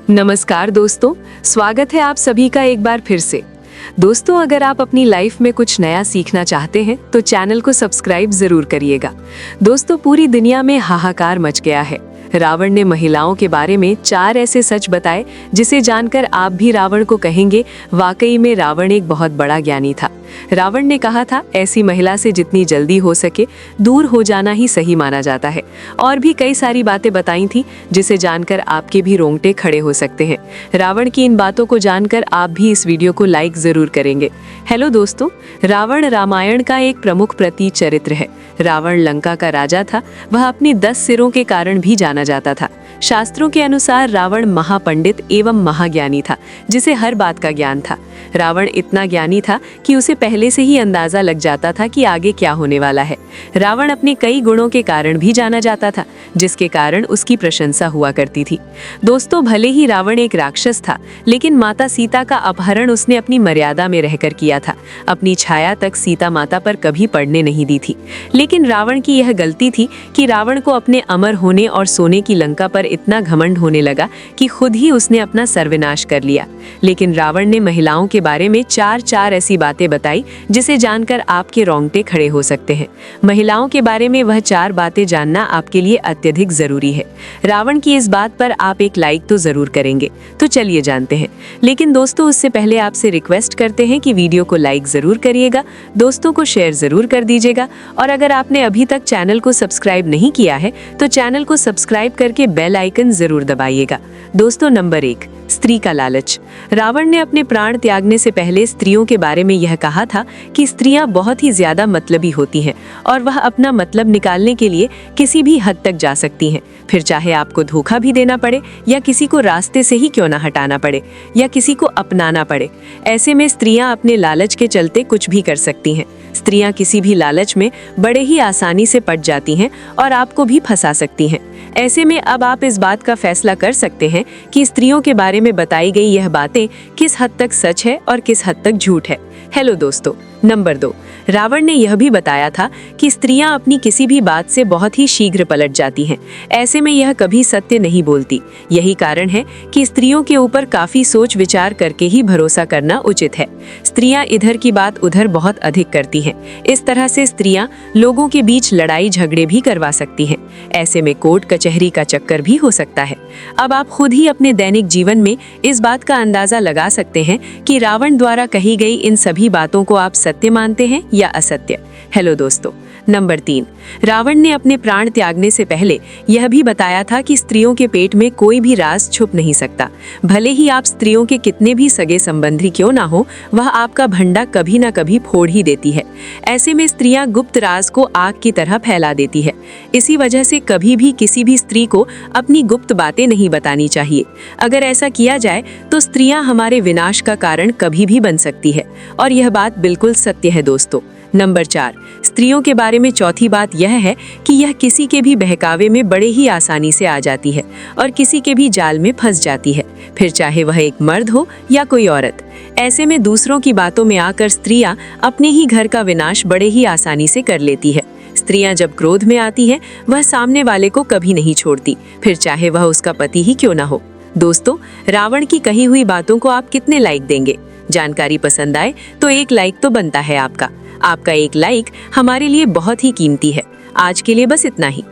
नमस्कार दोस्तों, स्वागत है आप सभी का एक बार फिर से। दोस्तों, अगर आप अपनी लाइफ में कुछ नया सीखना चाहते हैं तो चैनल को सब्सक्राइब जरूर करिएगा। दोस्तों, पूरी दुनिया में हाहाकार मच गया है। रावण ने महिलाओं के बारे में 4 ऐसे सच बताए जिसे जानकर आप भी रावण को कहेंगे, वाकई में रावण एक बहुत बड़ा ज्ञानी था। रावण ने कहा था, ऐसी महिला से जितनी जल्दी हो सके दूर हो जाना ही सही माना जाता है। और भी कई सारी बातें बताई थी जिसे जानकर आपके भी रोंगटे खड़े हो सकते हैं। रावण की इन बातों को जानकर आप भी इस वीडियो को लाइक जरूर करेंगे। हेलो दोस्तों, रावण रामायण का एक प्रमुख प्रतीक चरित्र है। रावण लंका का राजा था। वह अपनी 10 सिरों के कारण भी जाना जाता था। शास्त्रों के अनुसार रावण महापंडित एवं महाज्ञानी था, जिसे हर बात का ज्ञान था। रावण इतना ज्ञानी था कि उसे पहले से ही अंदाजा लग जाता था कि आगे क्या होने वाला है। रावण अपने कई गुणों के कारण भी जाना जाता था, जिसके कारण उसकी प्रशंसा हुआ करती थी। दोस्तों, भले ही रावण एक राक्षस था, लेकिन माता सीता का अपहरण उसने अपनी मर्यादा में रहकर किया था। अपनी छाया तक सीता माता पर कभी पड़ने नहीं दी थी। लेकिन रावण की यह गलती थी कि रावण को अपने अमर होने और सोने की लंका पर इतना घमंड होने लगा कि खुद ही उसने अपना सर्वनाश कर लिया। लेकिन रावण ने महिलाओं के बारे में 4 ऐसी बातें बताई जिसे जानकर आपके रोंगटे खड़े हो सकते हैं। महिलाओं के बारे में वह 4 बातें जानना आपके लिए अत्यधिक जरूरी है। रावण की इस बात पर आप एक लाइक तो जरूर करेंगे। तो चलिए जानते हैं। लेकिन दोस्तों, उससे पहले आपसे रिक्वेस्ट करते हैं कि वीडियो को लाइक जरूर करिएगा, दोस्तों को शेयर जरूर कर दीजिएगा, और अगर आपने अभी तक चैनल को सब्सक्राइब नहीं किया है तो चैनल को सब्सक्राइब करके बेल आइकन जरूर दबाइएगा। दोस्तों, नंबर 1, स्त्री का लालच। रावण ने अपने प्राण त्यागने से पहले स्त्रियों के बारे में यह कहा था कि स्त्रियां बहुत ही ज्यादा मतलबी होती हैं और वह अपना मतलब निकालने के लिए किसी भी हद तक जा सकती हैं, फिर चाहे आपको धोखा भी देना पड़े या किसी को रास्ते से ही क्यों ना हटाना पड़े या किसी को अपनाना पड़े। ऐसे में स्त्रियां अपने लालच के चलते कुछ भी कर सकती हैं। स्त्रियां किसी भी लालच में बड़े ही आसानी से पड़ जाती हैं और आपको भी फंसा सकती हैं। ऐसे में अब आप इस बात का फैसला कर सकते हैं कि स्त्रियों के बारे में बताई गई यह बातें किस हद तक सच है और किस हद तक झूठ है। हेलो दोस्तों, नंबर 2, रावण ने यह भी बताया था कि स्त्रियां अपनी किसी भी बात से बहुत ही शीघ्र पलट जाती हैं। ऐसे में यह कभी सत्य नहीं बोलती। यही कारण है कि स्त्रियों के ऊपर काफी सोच विचार करके ही भरोसा करना उचित है। स्त्रियां इधर की बात उधर बहुत अधिक करती हैं। इस तरह से स्त्रियां लोगों के बीच लड़ाई झगड़े भी करवा सकती हैं। ऐसे में कोर्ट कचहरी का चक्कर भी हो सकता है। अब आप खुद ही अपने दैनिक जीवन में इस बात का अंदाजा लगा सकते हैं कि रावण द्वारा कही गई इन सभी बातों को आप सत्य मानते हैं या असत्य। हेलो दोस्तों, नंबर 3, रावण ने अपने प्राण त्यागने से पहले यह भी बताया था कि स्त्रियों के पेट में कोई भी राज छुप नहीं सकता। भले ही आप स्त्रियों के कितने भी सगे संबंधी क्यों ना हो, वह आपका भंडा कभी ना कभी फोड़ ही देती है। ऐसे में स्त्रियां गुप्त राज को आग की तरह फैला देती है। इसी वजह से कभी भी किसी भी स्त्री को अपनी गुप्त बातें नहीं बतानी चाहिए। अगर ऐसा किया जाए तो स्त्रियां हमारे विनाश का कारण कभी भी बन सकती है, और यह बात बिल्कुल सत्य है दोस्तों। नंबर 4, स्त्रियों के बारे में चौथी बात यह है कि यह किसी के भी बहकावे में बड़े ही आसानी से आ जाती है और किसी के भी जाल में फंस जाती है, फिर चाहे वह एक मर्द हो या कोई औरत। ऐसे में दूसरों की बातों में आकर स्त्रियां अपने ही घर का विनाश बड़े ही आसानी से कर लेती है। स्त्रियां जब क्रोध में आती हैं, वह सामने वाले को कभी नहीं छोड़ती, फिर चाहे वह उसका पति ही क्यों ना हो। दोस्तों, रावण की कही हुई बातों को आप कितने लाइक देंगे? जानकारी पसंद आए तो एक लाइक तो बनता है आपका। आपका एक लाइक हमारे लिए बहुत ही कीमती है। आज के लिए बस इतना ही।